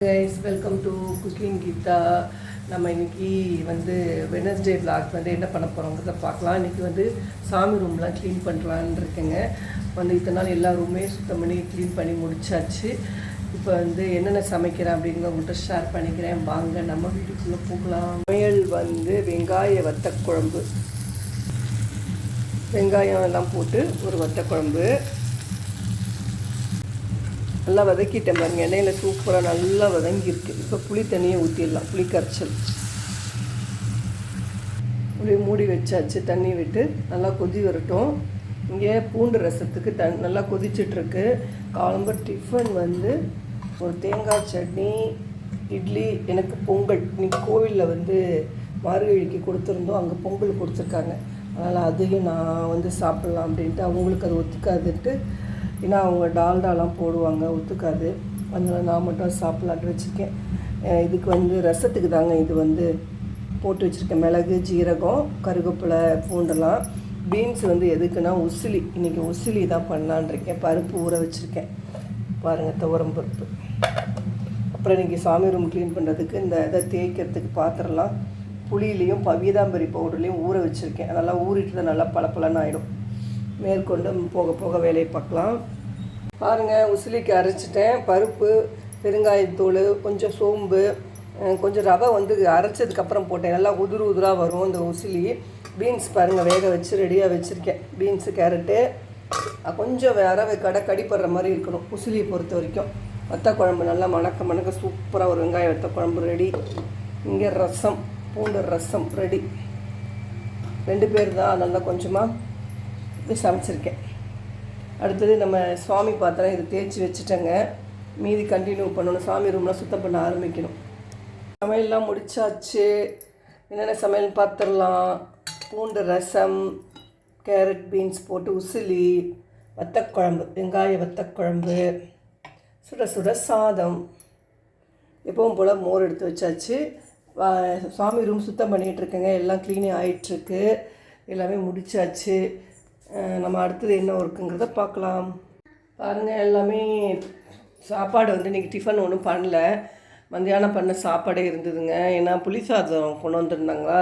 Guys, welcome to cooking Geetha. நம்ம இன்றைக்கி Wednesday vlog என்ன பண்ண போகிறோங்கிறத பார்க்கலாம். இன்றைக்கி சாமி ரூம்லாம் க்ளீன் பண்ணலான்னு இருக்கேங்க. இத்தனை நாள் எல்லா ரூமே சுத்தம் பண்ணி க்ளீன் பண்ணி முடிச்சாச்சு. இப்போ என்னென்ன சமைக்கிறேன் அப்படிங்கிறத உங்கள்கிட்ட ஷேர் பண்ணிக்கிறேன். வாங்க நம்ம வீட்டுக்குள்ளே போகலாம். சமையல் வெங்காய வத்தக்குழம்பு, வெங்காயம் எல்லாம் போட்டு ஒரு வத்தக்குழம்பு நல்லா வதக்கிட்டேன் பாருங்கள். எண்ணெயில் சூப்பராக நல்லா வதங்கியிருக்கு. இப்போ புளி தண்ணியை ஊற்றிடலாம், புளி கரைச்சல் புளி மூடி வச்சாச்சு. தண்ணி விட்டு நல்லா கொதி வரட்டும். இங்கே பூண்டு ரசத்துக்கு நல்லா கொதிச்சிட்ருக்கு. காலம்பர் டிஃபன் ஒரு தேங்காய் சட்னி, இட்லி, எனக்கு பொங்கல். இன்னைக்கு கோவிலில் மார்கழிக்கு கொடுத்துருந்தோம், அங்கே பொங்கல் கொடுத்துருக்காங்க. அதனால் அதையும் நான் சாப்பிட்லாம் அப்படின்ட்டு. அவங்களுக்கு அது ஒத்துக்காதுன்ட்டு, ஏன்னா அவங்க டால்டாலாம் போடுவாங்க, ஒத்துக்காது. அதனால் நான் மட்டும் சாப்பிட்லான்ட்டு வச்சுருக்கேன். இதுக்கு ரசத்துக்கு தாங்க இது போட்டு வச்சுருக்கேன். மிளகு, ஜீரகம், கருவேப்பிலை, பூண்டெல்லாம். பீன்ஸ் எதுக்குன்னா உசிலி, இன்றைக்கி உசிலி தான் பண்ணலான்ருக்கேன். பருப்பு ஊற வச்சுருக்கேன் பாருங்கள், துவரம் பருப்பு. அப்புறம் இன்றைக்கி சாமி ரூம் க்ளீன் பண்ணுறதுக்கு இதை தேய்க்கிறதுக்கு பாத்திரம்லாம் புளியிலையும் பவிதாம்பரி பவுடர்லேயும் ஊற வச்சுருக்கேன். அதெல்லாம் ஊறிட்டு தான் நல்லா பளபளன்னு ஆகிடும். மேற்கொண்டு போக போக வேலையை பார்க்கலாம். பாருங்கள், உசிலிக்கு அரைச்சிட்டேன். பருப்பு, பெருங்காயத்தூள், கொஞ்சம் சோம்பு, கொஞ்சம் ரவை அரைச்சதுக்கப்புறம் போட்டேன். நல்லா உதிரு உதிராக வரும் இந்த உசிலி. பீன்ஸ் பாருங்கள், வேக வச்சு ரெடியாக வச்சுருக்கேன். பீன்ஸு, கேரட்டு, கொஞ்சம் ரவை கடிப்படுற மாதிரி இருக்கணும் உசிலியை பொறுத்த வரைக்கும். வத்தக்குழம்பு நல்லா மணக்க சூப்பராக ஒரு வெங்காய வத்தக்குழம்பு ரெடி. இங்கே ரசம், பூண்டு ரசம் ரெடி. 2 பேர் தான், நல்லா கொஞ்சமாக சமைச்சிருக்கேன். அடுத்தது நம்ம சுவாமி பாத்திரம் இது தேய்ச்சி வச்சுட்டேங்க. மீதி கண்டினியூ பண்ணணும். சாமி ரூம்லாம் சுத்தம் பண்ண ஆரம்பிக்கணும். சமையல்லாம் முடிச்சாச்சு. என்னென்ன சமையல் பார்த்துடலாம். பூண்டு ரசம், கேரட், பீன்ஸ் போட்டு உசிலி, வத்தக்குழம்பு, வெங்காய வத்தக்குழம்பு, சுட சுட சாதம், எப்பவும் போல் மோர் எடுத்து வச்சாச்சு. சாமி ரூம் சுத்தம் பண்ணிகிட்ருக்கேங்க. எல்லாம் க்ளீனிங் ஆகிட்டுருக்கு. எல்லாமே முடிச்சாச்சு. நம்ம அடுத்தது என்ன ஒர்க்குங்கிறத பார்க்கலாம். பாருங்கள், எல்லாமே சாப்பாடு இன்றைக்கி டிஃபன் ஒன்றும் பண்ணல. மத்தியானம் பண்ண சாப்பாடே இருந்ததுங்க. ஏன்னா புளி சாதம் கொண்டு வந்துருந்தாங்களா,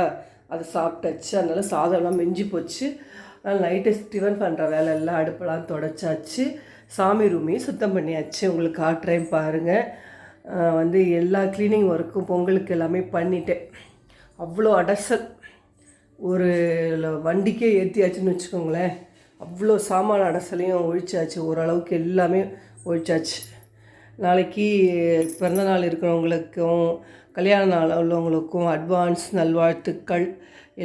அது சாப்பிட்டாச்சு. அதனால் சாதம்லாம் மிஞ்சி போச்சு. அதனால் நைட்டு டிஃபன் பண்ணுற வேலை எல்லாம் அடுப்பெல்லாம் தொடச்சாச்சு. சாமி ரூமையும் சுத்தம் பண்ணியாச்சு. உங்களுக்கு காட்டுறேன் பாருங்கள். எல்லா க்ளீனிங் ஒர்க்கும் பொங்கலுக்கு எல்லாமே பண்ணிட்டேன். அவ்வளோ அடசல், ஒரு வண்டிக்கே ஏற்றியாச்சுன்னு வச்சுக்கோங்களேன். அவ்வளோ சாமான அடசலையும் ஒழிச்சாச்சு. ஓரளவுக்கு எல்லாமே ஒழிச்சாச்சு. நாளைக்கு பிறந்தநாள் இருக்கிறவங்களுக்கும் கல்யாண நாள் உள்ளவங்களுக்கும் அட்வான்ஸ் நல்வாழ்த்துக்கள்.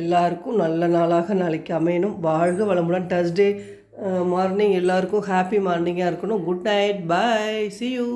எல்லாருக்கும் நல்ல நாளாக நாளைக்கு அமையணும். வாழ்க வளமுடன். Thursday மார்னிங் எல்லாருக்கும் ஹாப்பி மார்னிங்காக இருக்கணும். Good night, bye, see you.